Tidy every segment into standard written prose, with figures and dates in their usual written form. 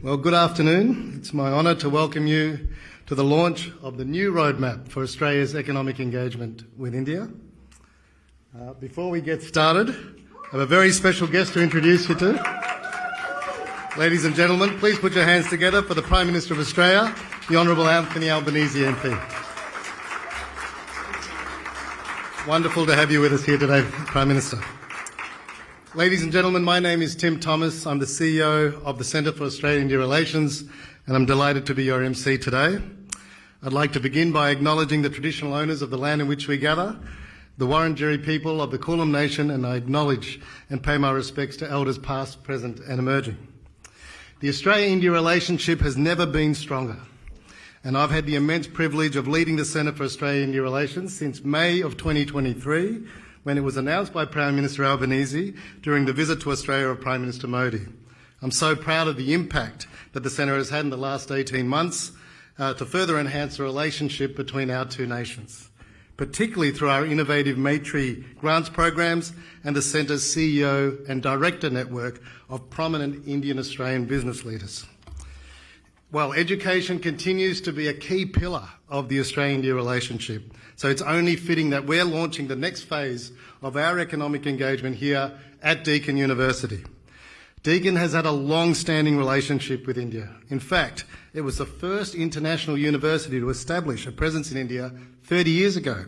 Well, good afternoon. It's my honour to welcome you to the launch of the new roadmap for Australia's economic engagement with India. Before we get started, I have a very special guest to introduce you to. Ladies and gentlemen, please put your hands together for the Prime Minister of Australia, the Honourable Anthony Albanese MP. Wonderful to have you with us here today, Prime Minister. Ladies and gentlemen, my name is Tim Thomas. I'm the CEO of the Centre for Australia-India Relations, and I'm delighted to be your MC today. I'd like to begin by acknowledging the traditional owners of the land in which we gather, the Wurundjeri people of the Kulin Nation, and I acknowledge and pay my respects to elders past, present and emerging. The Australia-India relationship has never been stronger, and I've had the immense privilege of leading the Centre for Australia-India Relations since May of 2023, when it was announced by Prime Minister Albanese during the visit to Australia of Prime Minister Modi. I'm so proud of the impact that the Centre has had in the last 18 months to further enhance the relationship between our two nations, particularly through our innovative Maitri grants programs and the Centre's CEO and Director network of prominent Indian-Australian business leaders. Well, education continues to be a key pillar of the Australia-India relationship, so it's only fitting that we're launching the next phase of our economic engagement here at Deakin University. Deakin has had a long-standing relationship with India. In fact, it was the first international university to establish a presence in India 30 years ago.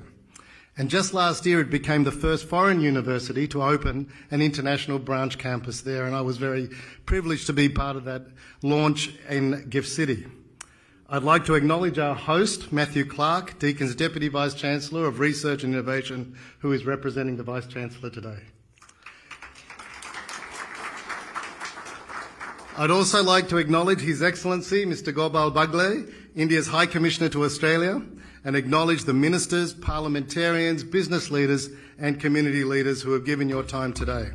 And just last year, it became the first foreign university to open an international branch campus there, and I was very privileged to be part of that launch in Gift City. I'd like to acknowledge our host, Matthew Clark, Deakin's Deputy Vice-Chancellor of Research and Innovation, who is representing the Vice-Chancellor today. I'd also like to acknowledge His Excellency, Mr. Gopal Bagle, India's High Commissioner to Australia, and acknowledge the ministers, parliamentarians, business leaders and community leaders who have given your time today.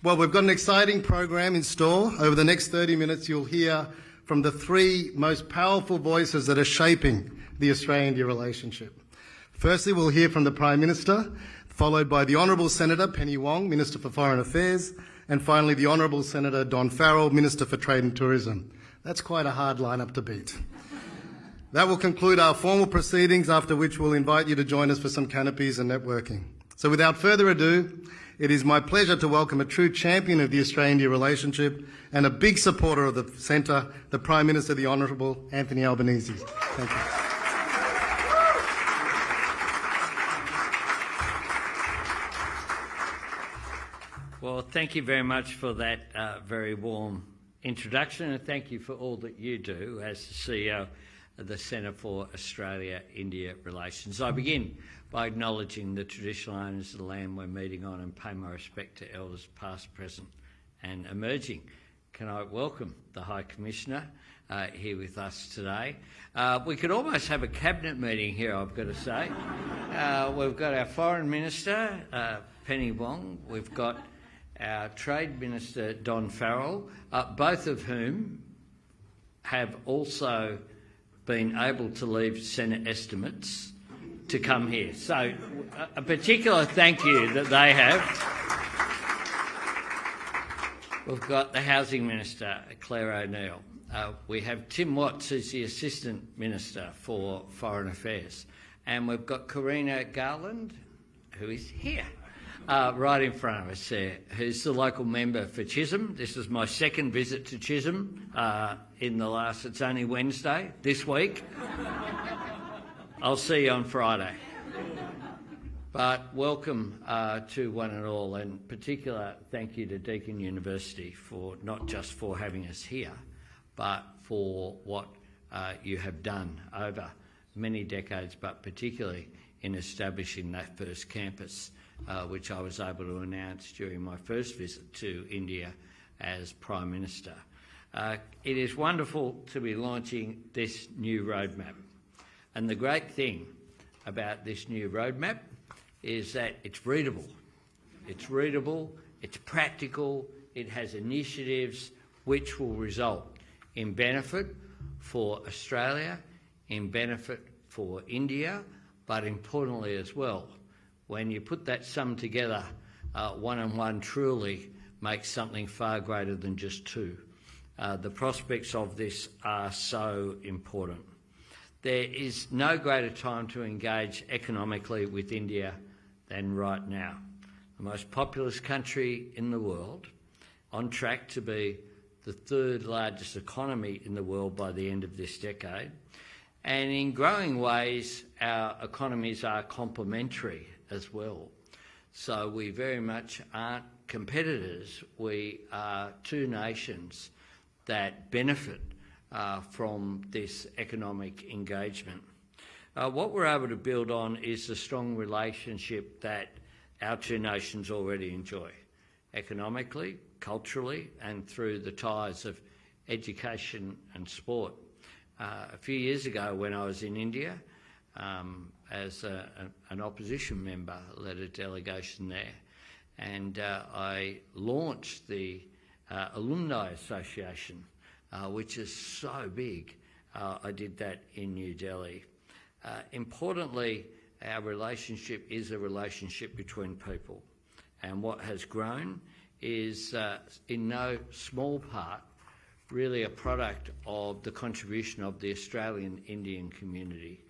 Well, we've got an exciting program in store. Over the next 30 minutes, you'll hear from the three most powerful voices that are shaping the Australia-India relationship. Firstly, we'll hear from the Prime Minister, followed by the Honourable Senator Penny Wong, Minister for Foreign Affairs, and finally the Honourable Senator Don Farrell, Minister for Trade and Tourism. That's quite a hard lineup to beat. That will conclude our formal proceedings, after which we'll invite you to join us for some canopies and networking. So without further ado, it is my pleasure to welcome a true champion of the Australia-India relationship and a big supporter of the Centre, the Prime Minister, the Honourable Anthony Albanese. Thank you. Well, thank you very much for that very warm introduction, and thank you for all that you do as the CEO of the Centre for Australia-India Relations. I begin by acknowledging the traditional owners of the land we're meeting on and pay my respect to elders past, present and emerging. Can I welcome the High Commissioner here with us today. We could almost have a cabinet meeting here, I've got to say. We've got our Foreign Minister, Penny Wong. We've got our Trade Minister, Don Farrell, both of whom have also been able to leave Senate estimates to come here. So a particular thank you that they have. We've got the Housing Minister, Claire O'Neill. We have Tim Watts, who's the Assistant Minister for Foreign Affairs. And we've got Karina Garland, who is here, right in front of us there, who's the local member for Chisholm. This is my second visit to Chisholm in the last, it's only Wednesday, this week. I'll see you on Friday. But welcome to one and all, and particular thank you to Deakin University for not just for having us here, but for what you have done over many decades, but particularly in establishing that first campus, which I was able to announce during my first visit to India as Prime Minister. It is wonderful to be launching this new roadmap. And the great thing about this new roadmap is that it's readable. It's readable, it's practical, it has initiatives which will result in benefit for Australia, in benefit for India, but importantly as well, when you put that sum together, one and one truly makes something far greater than just two. The prospects of this are so important. There is no greater time to engage economically with India than right now. The most populous country in the world, on track to be the third largest economy in the world by the end of this decade. And in growing ways, our economies are complementary as well. So we very much aren't competitors. We are two nations that benefit from this economic engagement. What we're able to build on is the strong relationship that our two nations already enjoy, economically, culturally, and through the ties of education and sport. A few years ago when I was in India, as an opposition member, led a delegation there, and I launched the Alumni Association, which is so big. I did that in New Delhi. Importantly, our relationship is a relationship between people, and what has grown is in no small part really a product of the contribution of the Australian Indian community,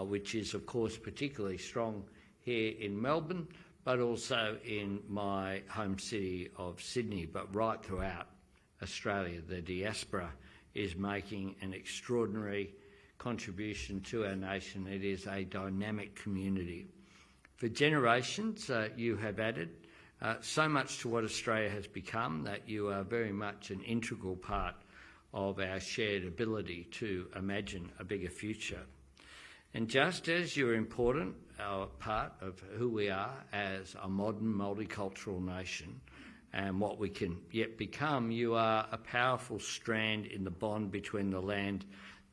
which is of course particularly strong here in Melbourne, but also in my home city of Sydney, but right throughout Australia. The diaspora is making an extraordinary contribution to our nation. It is a dynamic community. For generations, you have added so much to what Australia has become that you are very much an integral part of our shared ability to imagine a bigger future. And just as you're important, a part of who we are as a modern multicultural nation and what we can yet become, you are a powerful strand in the bond between the land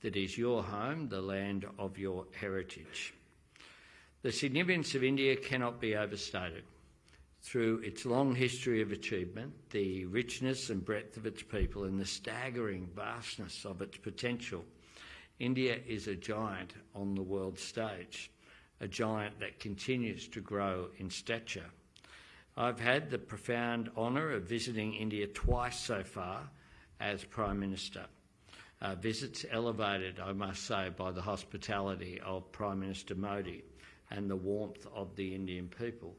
that is your home, the land of your heritage. The significance of India cannot be overstated. Through its long history of achievement, the richness and breadth of its people and the staggering vastness of its potential, India is a giant on the world stage, a giant that continues to grow in stature. I've had the profound honour of visiting India twice so far as Prime Minister. Visits elevated, I must say, by the hospitality of Prime Minister Modi and the warmth of the Indian people.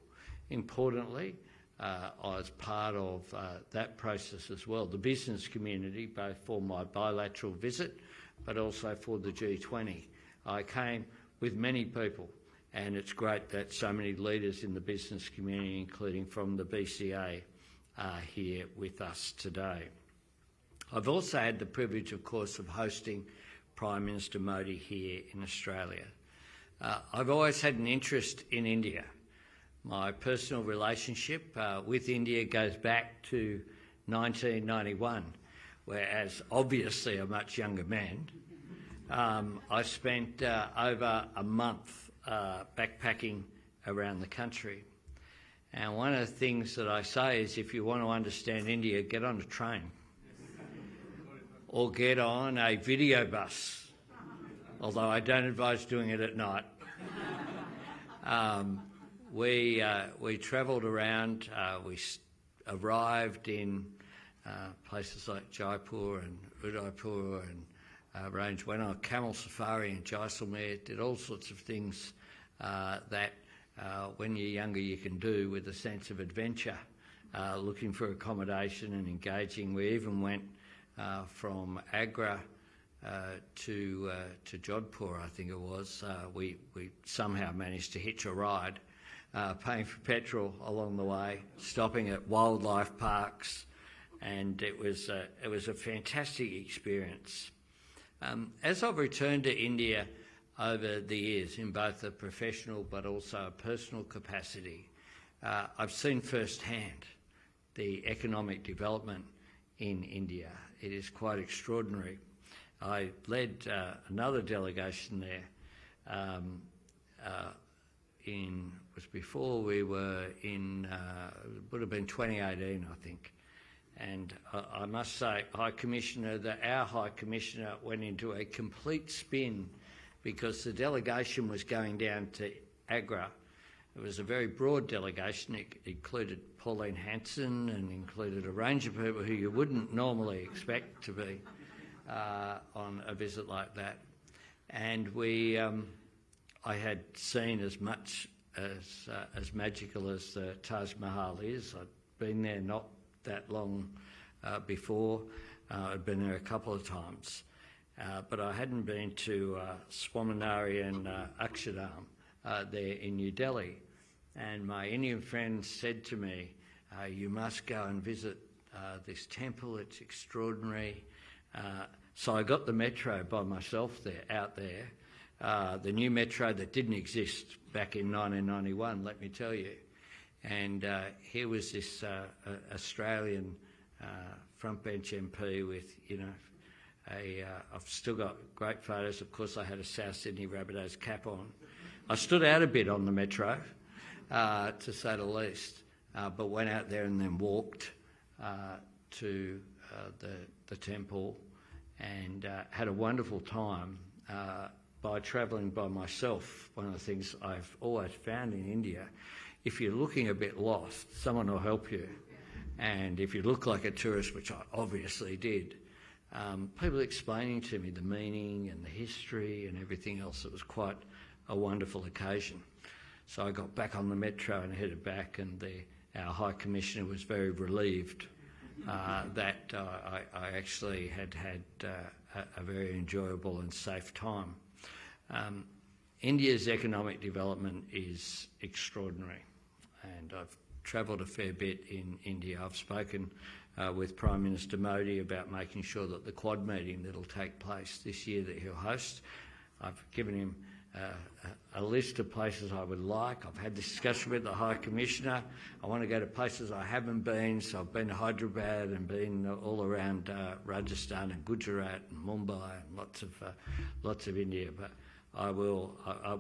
Importantly, I was part of that process as well, the business community, both for my bilateral visit but also for the G20. I came with many people, and it's great that so many leaders in the business community, including from the BCA, are here with us today. I've also had the privilege, of course, of hosting Prime Minister Modi here in Australia. I've always had an interest in India. My personal relationship with India goes back to 1991, where, as obviously a much younger man, I spent over a month backpacking around the country. And one of the things that I say is, if you want to understand India, get on a train or get on a video bus, although I don't advise doing it at night. We travelled around, we arrived in places like Jaipur and Udaipur and went on a camel safari in Jaisalmer, did all sorts of things that when you're younger you can do with a sense of adventure, looking for accommodation and engaging. We even went from Agra to Jodhpur, I think it was. We somehow managed to hitch a ride, paying for petrol along the way, stopping at wildlife parks, and it was a fantastic experience. As I've returned to India over the years in both a professional but also a personal capacity, I've seen firsthand the economic development in India. It is quite extraordinary. I led another delegation there was before we were in, would have been 2018, I think. And I must say, our High Commissioner went into a complete spin because the delegation was going down to Agra It was a very broad delegation. It included Pauline Hanson and included a range of people who you wouldn't normally expect to be on a visit like that. And I had seen as much as magical as the Taj Mahal is. I'd been there not that long before. I'd been there a couple of times. But I hadn't been to Swaminari and Akshardham there in New Delhi. And my Indian friend said to me, you must go and visit this temple, it's extraordinary. So I got the metro by myself out there, the new metro that didn't exist back in 1991, let me tell you. And here was this Australian frontbench MP with, I've still got great photos. Of course, I had a South Sydney Rabbitohs cap on. I stood out a bit on the metro, to say the least, but went out there and then walked to the temple and had a wonderful time by travelling by myself. One of the things I've always found in India, if you're looking a bit lost, someone will help you. And if you look like a tourist, which I obviously did, people explaining to me the meaning and the history and everything else. It was quite a wonderful occasion. So I got back on the metro and headed back, and our High Commissioner was very relieved that I actually had a very enjoyable and safe time. India's economic development is extraordinary, and I've travelled a fair bit in India. I've spoken with Prime Minister Modi about making sure that the Quad meeting that will take place this year that he'll host, I've given him a list of places I would like. I've had this discussion with the High Commissioner. I want to go to places I haven't been, so I've been to Hyderabad and been all around Rajasthan and Gujarat and Mumbai and lots of India. But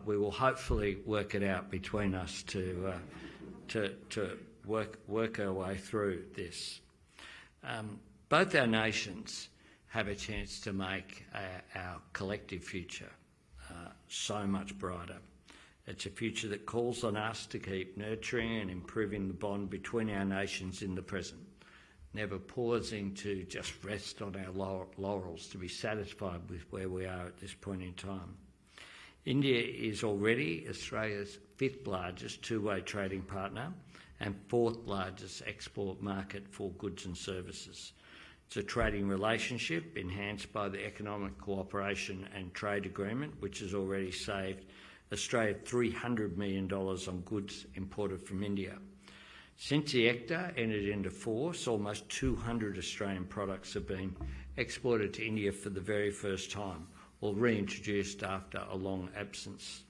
we will hopefully work it out between us to work our way through this. Both our nations have a chance to make our collective future so much brighter. It's a future that calls on us to keep nurturing and improving the bond between our nations in the present, never pausing to just rest on our laurels, to be satisfied with where we are at this point in time. India is already Australia's 5th largest two-way trading partner and 4th largest export market for goods and services. It's a trading relationship enhanced by the Economic Cooperation and Trade Agreement, which has already saved Australia $300 million on goods imported from India. Since the ECTA entered into force, almost 200 Australian products have been exported to India for the very first time, or reintroduced after a long absence.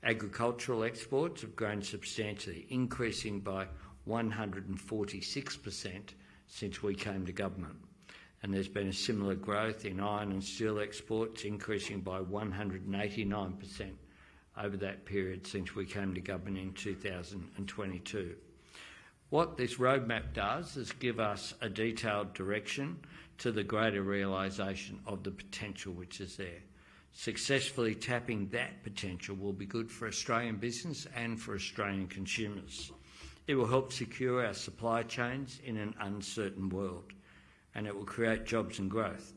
Agricultural exports have grown substantially, increasing by 146% since we came to government. And there's been a similar growth in iron and steel exports, increasing by 189% over that period since we came to government in 2022. What this roadmap does is give us a detailed direction to the greater realisation of the potential which is there. Successfully tapping that potential will be good for Australian business and for Australian consumers. It will help secure our supply chains in an uncertain world, and it will create jobs and growth.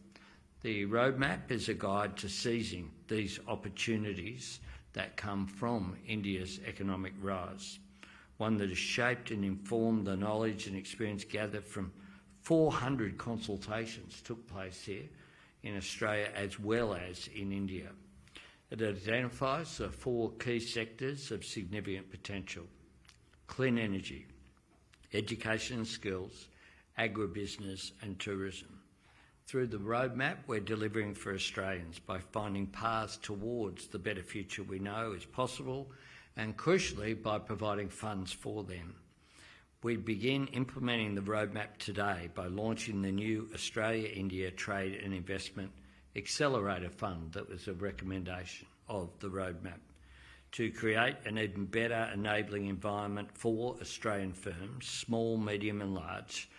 The roadmap is a guide to seizing these opportunities that come from India's economic rise, one that has shaped and informed the knowledge and experience gathered from 400 consultations took place here in Australia as well as in India. It identifies the 4 key sectors of significant potential: clean energy, education and skills, agribusiness and tourism. Through the roadmap, we're delivering for Australians by finding paths towards the better future we know is possible, and crucially by providing funds for them. We begin implementing the roadmap today by launching the new Australia-India Trade and Investment Accelerator Fund that was a recommendation of the roadmap, to create an even better enabling environment for Australian firms, small, medium and large,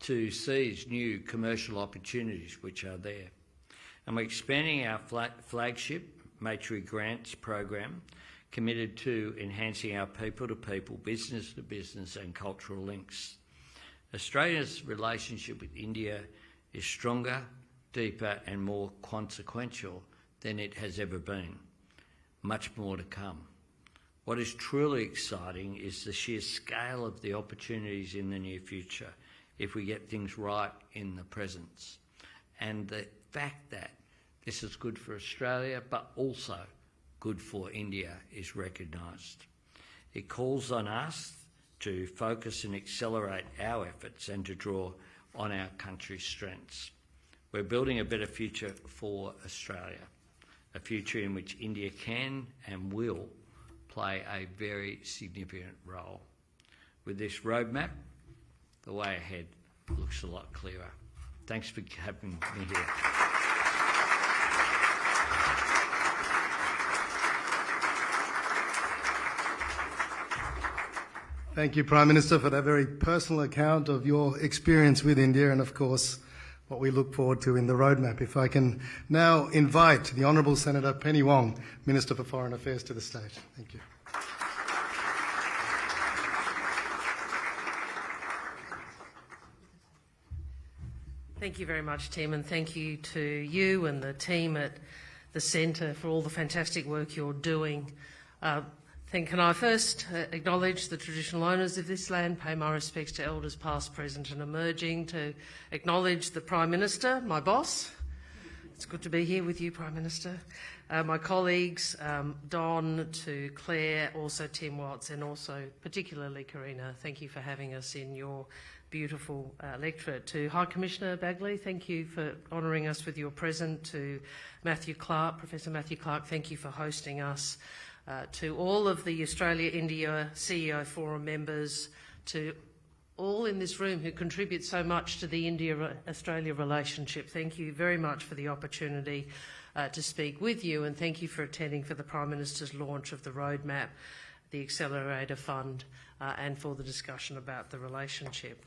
to seize new commercial opportunities which are there. And we're expanding our flagship Maitri Grants program, committed to enhancing our people-to-people, business-to-business and cultural links. Australia's relationship with India is stronger, deeper and more consequential than it has ever been. Much more to come. What is truly exciting is the sheer scale of the opportunities in the near future if we get things right in the present. And the fact that this is good for Australia but also good for India is recognised. It calls on us to focus and accelerate our efforts and to draw on our country's strengths. We're building a better future for Australia, a future in which India can and will play a very significant role. With this roadmap, the way ahead looks a lot clearer. Thanks for having me here. Thank you, Prime Minister, for that very personal account of your experience with India and, of course, what we look forward to in the roadmap. If I can now invite the Honourable Senator Penny Wong, Minister for Foreign Affairs, to the stage. Thank you. Thank you very much, Tim, and thank you to you and the team at the Centre for all the fantastic work you're doing. Can I first acknowledge the traditional owners of this land, pay my respects to elders past, present and emerging, to acknowledge the Prime Minister, my boss. It's good to be here with you, Prime Minister. My colleagues, Don, to Claire, also Tim Watts, and also particularly Karina. Thank you for having us in your beautiful lecturate. To High Commissioner Bagley, thank you for honouring us with your presence. To Matthew Clark, Professor Matthew Clark, thank you for hosting us. To all of the Australia-India CEO Forum members, to all in this room who contribute so much to the India-Australia relationship, thank you very much for the opportunity to speak with you, and thank you for attending for the Prime Minister's launch of the roadmap, the Accelerator Fund, and for the discussion about the relationship.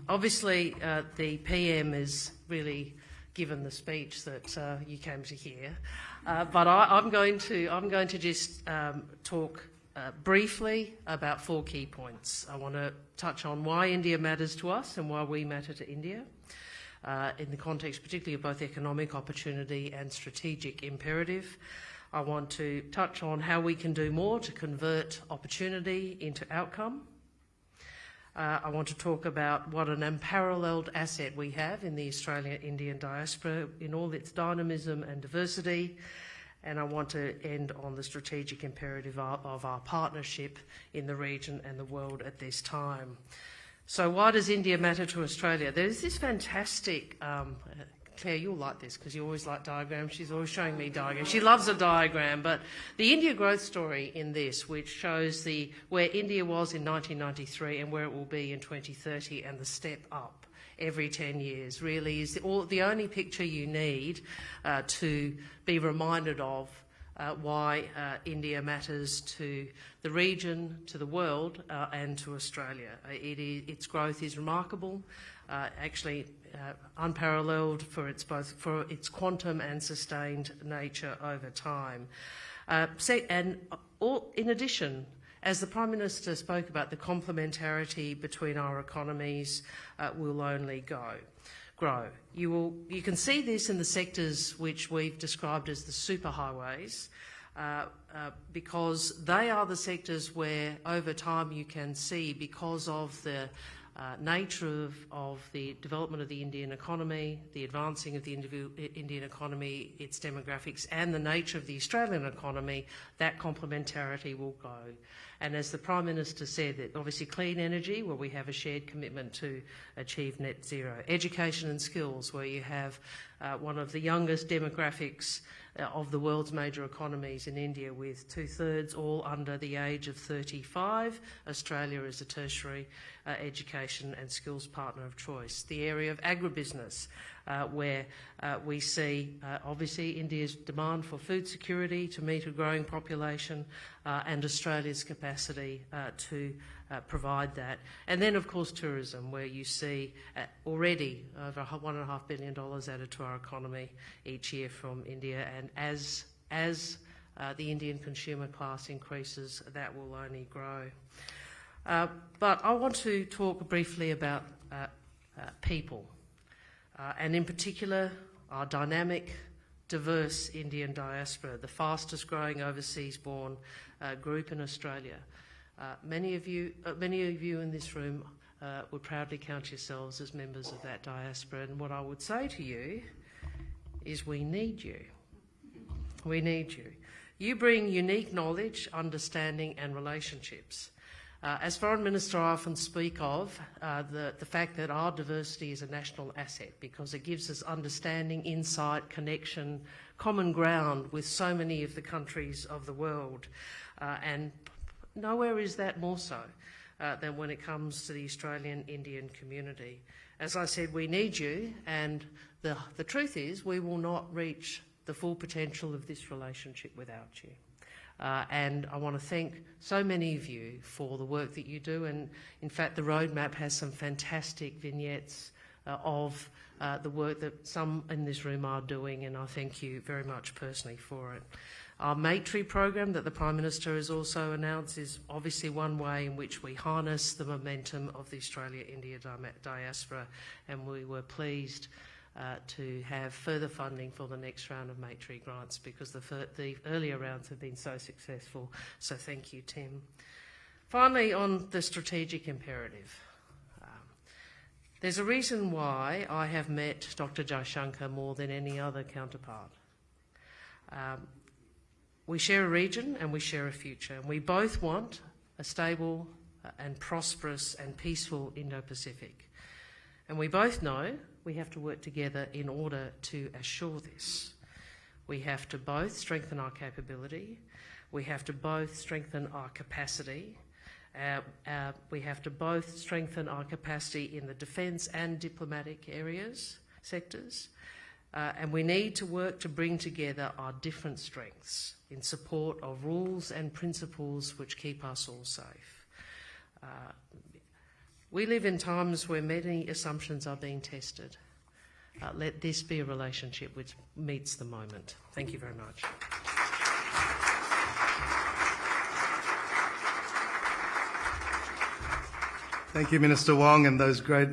Obviously, the PM is really given the speech that you came to hear, but I'm going to just talk briefly about 4 key points. I want to touch on why India matters to us and why we matter to India, in the context particularly of both economic opportunity and strategic imperative. I want to touch on how we can do more to convert opportunity into outcome. I want to talk about what an unparalleled asset we have in the Australian-Indian diaspora in all its dynamism and diversity. And I want to end on the strategic imperative of our partnership in the region and the world at this time. So why does India matter to Australia? There's this fantastic, Claire, you'll like this because you always like diagrams. She's always showing me diagrams. She loves a diagram, but the India growth story in this, which shows where India was in 1993 and where it will be in 2030 and the step up every 10 years, really is the only picture you need to be reminded of why India matters to the region, to the world, and to Australia. Its growth is remarkable, actually unparalleled for its quantum and sustained nature over time. In addition, as the Prime Minister spoke about, the complementarity between our economies will only grow. You can see this in the sectors which we've described as the superhighways, because they are the sectors where over time you can see, because of the nature of the development of the Indian economy, the advancing of the Indian economy, its demographics, and the nature of the Australian economy, that complementarity will go. And as the Prime Minister said, that obviously clean energy, where we have a shared commitment to achieve net zero. Education and skills, where you have one of the youngest demographics of the world's major economies in India, with 2/3 all under the age of 35. Australia is a tertiary education and skills partner of choice. The area of agribusiness, where we see obviously India's demand for food security to meet a growing population, and Australia's capacity to provide that. And then, of course, tourism, where you see already over $1.5 billion added to our economy each year from India. And as the Indian consumer class increases, that will only grow. But I want to talk briefly about people, and in particular our dynamic, diverse Indian diaspora, the fastest growing overseas-born group in Australia. Many of you in this room would proudly count yourselves as members of that diaspora, and what I would say to you is we need you. We need you. You bring unique knowledge, understanding and relationships. As Foreign Minister, I often speak of the fact that our diversity is a national asset because it gives us understanding, insight, connection, common ground with so many of the countries of the world. And nowhere is that more so than when it comes to the Australian Indian community. As I said, we need you, and the truth is we will not reach the full potential of this relationship without you. And I want to thank so many of you for the work that you do, and in fact the roadmap has some fantastic vignettes of the work that some in this room are doing, and I thank you very much personally for it. Our Maitri program that the Prime Minister has also announced is obviously one way in which we harness the momentum of the Australia-India diaspora, and we were pleased to have further funding for the next round of Maitri grants because the earlier rounds have been so successful. So thank you, Tim. Finally, on the strategic imperative. There's a reason why I have met Dr. Jaishankar more than any other counterpart. We share a region and we share a future, and we both want a stable and prosperous and peaceful Indo-Pacific. And we both know we have to work together in order to assure this. We have to both strengthen our capability, we have to both strengthen our capacity, we have to both strengthen our capacity in the defence and diplomatic sectors, and we need to work to bring together our different strengths in support of rules and principles which keep us all safe. We live in times where many assumptions are being tested. Let this be a relationship which meets the moment. Thank you very much. Thank you, Minister Wong, and those great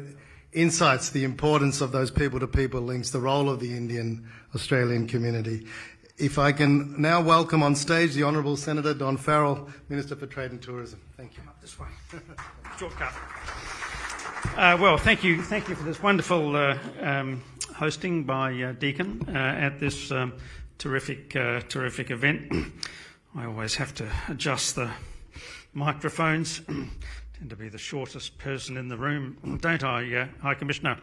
insights, the importance of those people-to-people links, the role of the Indian-Australian community. If I can now welcome on stage the Honourable Senator Don Farrell, Minister for Trade and Tourism. Thank you. This way. Shortcut. Well, thank you for this wonderful hosting by Deakin at this terrific event. I always have to adjust the microphones. Tend to be the shortest person in the room, don't I, High Commissioner?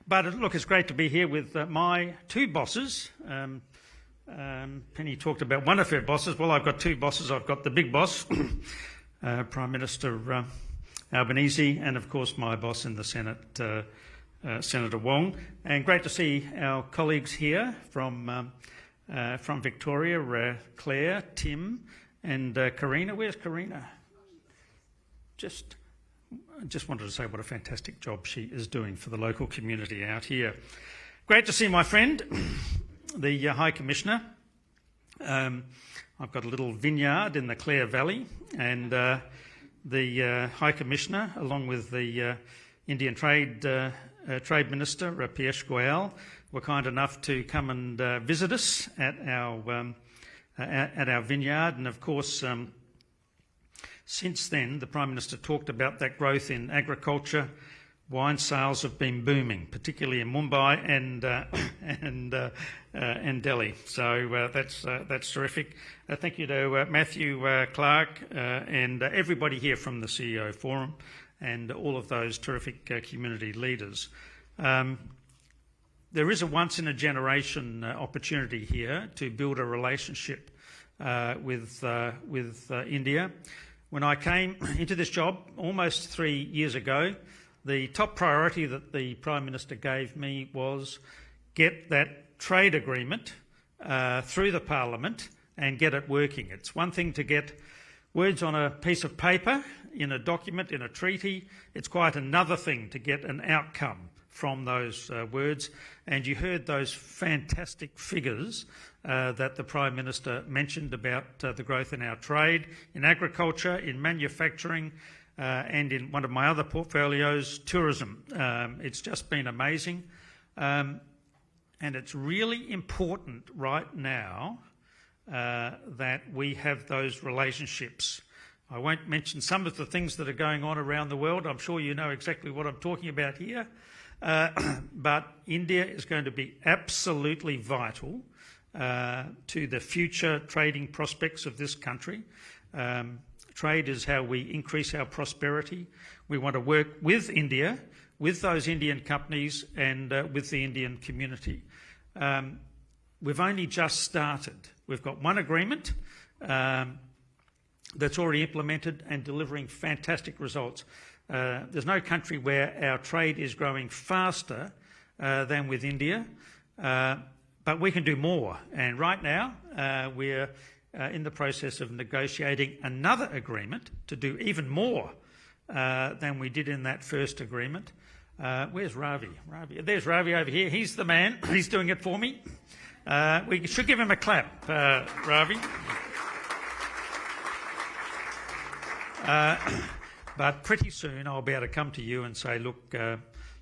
But look, it's great to be here with my two bosses. Penny talked about one of her bosses. Well, I've got two bosses. I've got the big boss, Prime Minister Albanese, and of course my boss in the Senate, Senator Wong. And great to see our colleagues here from Victoria, Claire, Tim, and Karina. Where's Karina? Just wanted to say what a fantastic job she is doing for the local community out here. Great to see my friend, the High Commissioner. I've got a little vineyard in the Clare Valley, and the High Commissioner, along with the Indian Trade Minister, Piyush Goyal, were kind enough to come and visit us at our vineyard, and of course, since then, the Prime Minister talked about that growth in agriculture. Wine sales have been booming, particularly in Mumbai and Delhi. So that's terrific. Thank you to Matthew Clark and everybody here from the CEO Forum and all of those terrific community leaders. There is a once-in-a-generation opportunity here to build a relationship with India. When I came into this job almost 3 years ago, the top priority that the Prime Minister gave me was get that trade agreement through the Parliament and get it working. It's one thing to get words on a piece of paper, in a document, in a treaty. It's quite another thing to get an outcome from those words. And you heard those fantastic figures that the Prime Minister mentioned about the growth in our trade, in agriculture, in manufacturing, and in one of my other portfolios, tourism. It's just been amazing. And it's really important right now that we have those relationships. I won't mention some of the things that are going on around the world. I'm sure you know exactly what I'm talking about here. But India is going to be absolutely vital to the future trading prospects of this country. Trade is how we increase our prosperity. We want to work with India, with those Indian companies and with the Indian community. We've only just started. We've got one agreement that's already implemented and delivering fantastic results. There's no country where our trade is growing faster than with India, but we can do more. And right now we're in the process of negotiating another agreement to do even more than we did in that first agreement. Where's Ravi? There's Ravi over here. He's the man. He's doing it for me. We should give him a clap, Ravi. But pretty soon I'll be able to come to you and say, look,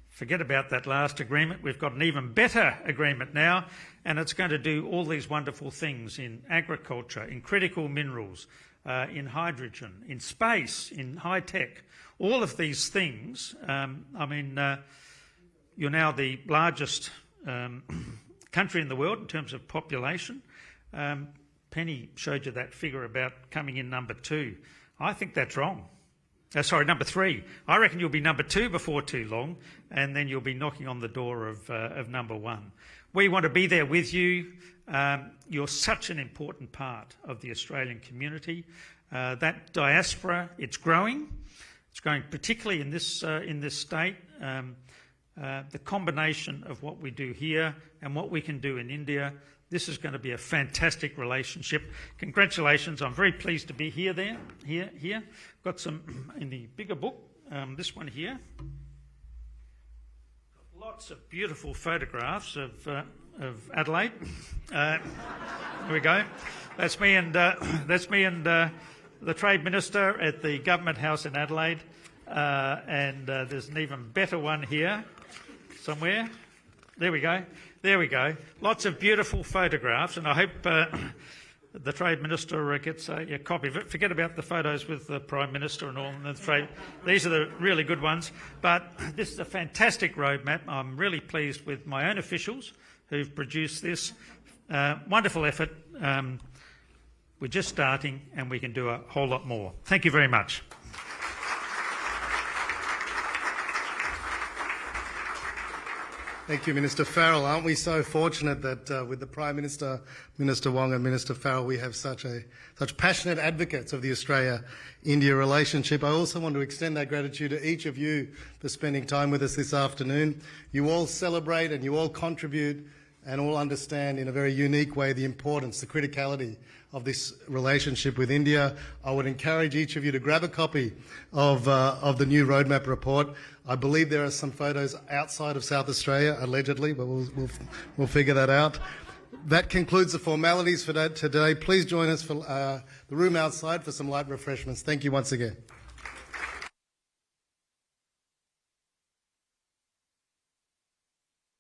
forget about that last agreement. We've got an even better agreement now, and it's going to do all these wonderful things in agriculture, in critical minerals, in hydrogen, in space, in high tech. All of these things, you're now the largest country in the world in terms of population. Penny showed you that figure about coming in number 2. I think that's wrong. Number 3. I reckon you'll be number 2 before too long, and then you'll be knocking on the door of number 1. We want to be there with you. You're such an important part of the Australian community. That diaspora, it's growing. It's growing particularly in this state. The combination of what we do here and what we can do in India, this is going to be a fantastic relationship. Congratulations. I'm very pleased to be here. Got some in the bigger book, this one here. Lots of beautiful photographs of Adelaide. Here we go. That's me and the Trade Minister at the Government House in Adelaide. And there's an even better one here somewhere. There we go. Lots of beautiful photographs, and I hope the Trade Minister gets a copy of it. Forget about the photos with the Prime Minister and all. And the trade. These are the really good ones. But this is a fantastic roadmap. I'm really pleased with my own officials who've produced this. Wonderful effort. We're just starting, and we can do a whole lot more. Thank you very much. Thank you, Minister Farrell. Aren't we so fortunate that with the Prime Minister, Minister Wong and Minister Farrell, we have such passionate advocates of the Australia-India relationship. I also want to extend that gratitude to each of you for spending time with us this afternoon. You all celebrate and you all contribute and all understand in a very unique way the importance, the criticality of this relationship with India. I would encourage each of you to grab a copy of the new roadmap report. I believe there are some photos outside of South Australia, allegedly, but we'll figure that out. That concludes the formalities for today. Please join us for the room outside for some light refreshments. Thank you once again.